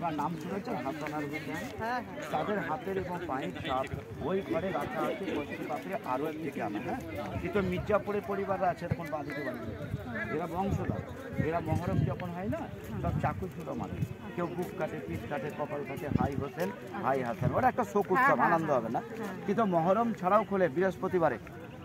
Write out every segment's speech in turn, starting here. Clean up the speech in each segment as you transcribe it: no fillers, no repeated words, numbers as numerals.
বাবার নাম শুনেছেন হাসান আর হুসেন? তাদের হাতের এবং পায়ের ছাপ ওই ঘরে রাখা আছে পশ্চিম পাত্রে আরও থেকে আনা। হ্যাঁ, কিন্তু মির্জাপুরের পরিবাররা আছে তখন বাঁধিতে বাড়িতে, এরা বংশধর। এরা মহরম যখন হয় না সব চাকু ছুটো মারে, কেউ বুক কাটে, পিঠ কাটে, কপাল কাটে, হাই হোসেন হাই হাসান, ওরা একটা শোক উৎসব, আনন্দ হবে না? কিন্তু মহরম ছাড়াও খোলে বৃহস্পতিবারে।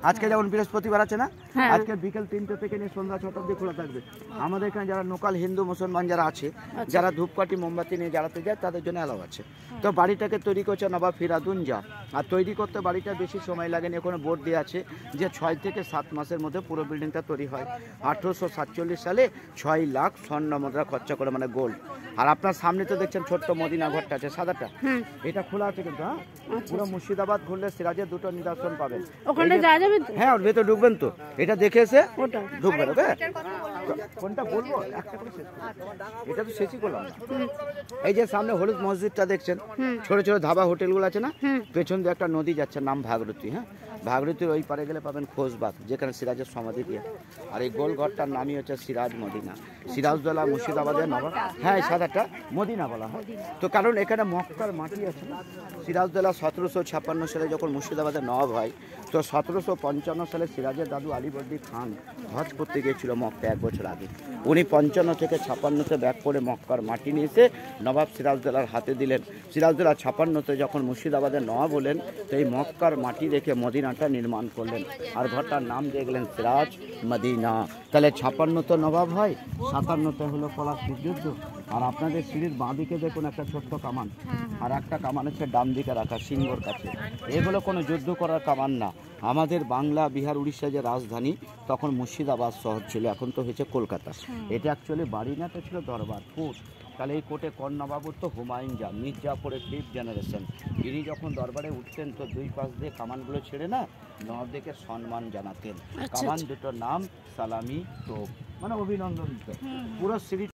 আজকে যেমন বৃহস্পতিবার আছে না, আজকে বিকেল 3টে থেকে নিয়ে সন্ধ্যা 6টা অবধি খোলা থাকবে। আমাদের এখানে যারা লোকাল হিন্দু মুসলমান যারা আছে, যারা ধূপকাঠি মোমবাতি নিয়ে জ্বালাতে যায় তাদের জন্য অ্যালাউ আছে। তো বাড়িটাকে তৈরি করছে নবাব ফিরাদুন যা, আর তৈরি করতে বাড়িটা বেশি সময় লাগেনি। ওখানে বোর্ড দেওয়া আছে যে 6 থেকে 7 মাসের মধ্যে পুরো বিল্ডিংটা তৈরি হয়। 1847 সালে 6 লাখ স্বর্ণ মুদ্রা খরচা করে, মানে গোল্ড। আর আপনার সামনে তো দেখছেন ছোট্ট মদিনা ঘরটা আছে সাদাটা, এটা খোলা আছে কিন্তু। হ্যাঁ, পুরো মুর্শিদাবাদ ঘুরলে সিরাজের 2টো নিদর্শন পাবেন। ওখানে যাওয়া যাবে? হ্যাঁ, ওর ভেতর ঢুকবেন তো, এটা দেখে এসে ঢুকবেন। ওকে, কোনটা বলবো একটা করে শেষ করবো, এটা তো শেষই করলাম না। এই যে সামনে হলুদ মসজিদটা দেখছেন, ছোট ছোট ধাবা হোটেলগুলো আছে না, পেছন দিয়ে একটা নদী যাচ্ছে, নাম ভাগরতী। হ্যাঁ, ভাগরতীর ওই পারে গেলে পাবেন খোশবাগ, যেখানে সিরাজের সমাধি দিয়ে। আর এই গোল ঘরটার নামই হচ্ছে সিরাজ মদিনা। সিরাজদৌল্লা মুর্শিদাবাদের নবাব। হ্যাঁ, সাদাটা মদিনা বলা হয় তো, কারণ এখানে মক্কার মাটি আছে না। সিরাজদৌল্লা 1756 সালে যখন মুর্শিদাবাদের নবাব হয়, তো 1755 সালে সিরাজের দাদু আলীবর্দী খান হজ করতে গিয়েছিল মক্কা 1 বছর আগে। উনি 55 থেকে 56-তে ব্যাক করে মক্কার মাটি নিয়ে এসে নবাব সিরাজদৌল্লার হাতে দিলেন। সিরাজদৌল্লা 56-তে যখন মুর্শিদাবাদের নবাব হলেন, তো এই মক্কার মাটি রেখে মদিনাটা নির্মাণ করলেন, আর ঘরটার নাম দিয়ে গেলেন সিরাজ মদিনা। তাহলে 56 তো নবাব হয়, 57-তে হলো পলাশীর যুদ্ধ। আর আপনাদের সিঁড়ির বাঁ দিকে দেখুন একটা ছোট্ট কামান, আর একটা কামান হচ্ছে ডান দিকে রাখা সিংহর কাছে। এগুলো কোনো যুদ্ধ করার কামান না। আমাদের বাংলা, বিহার, উড়িষ্যা যে রাজধানী, তখন মুর্শিদাবাদ শহর ছিল, এখন তো হয়েছে কলকাতা। এটা অ্যাকচুয়ালি বাড়ি না, এটা ছিল দরবার কোর্ট। তাহলে এই কোর্টে কোন নবাবুর তো হুমায়ুন যা, মির্জাপুরের 5th জেনারেশন। ইনি যখন দরবারে উঠতেন তো 2 পাশ দিয়ে কামানগুলো ছেড়ে না নবাবদেরকে সম্মান জানাতেন। কামান দুটোর নাম সালামি টোপ, মানে অভিনন্দন দিত। পুরো সিঁড়ি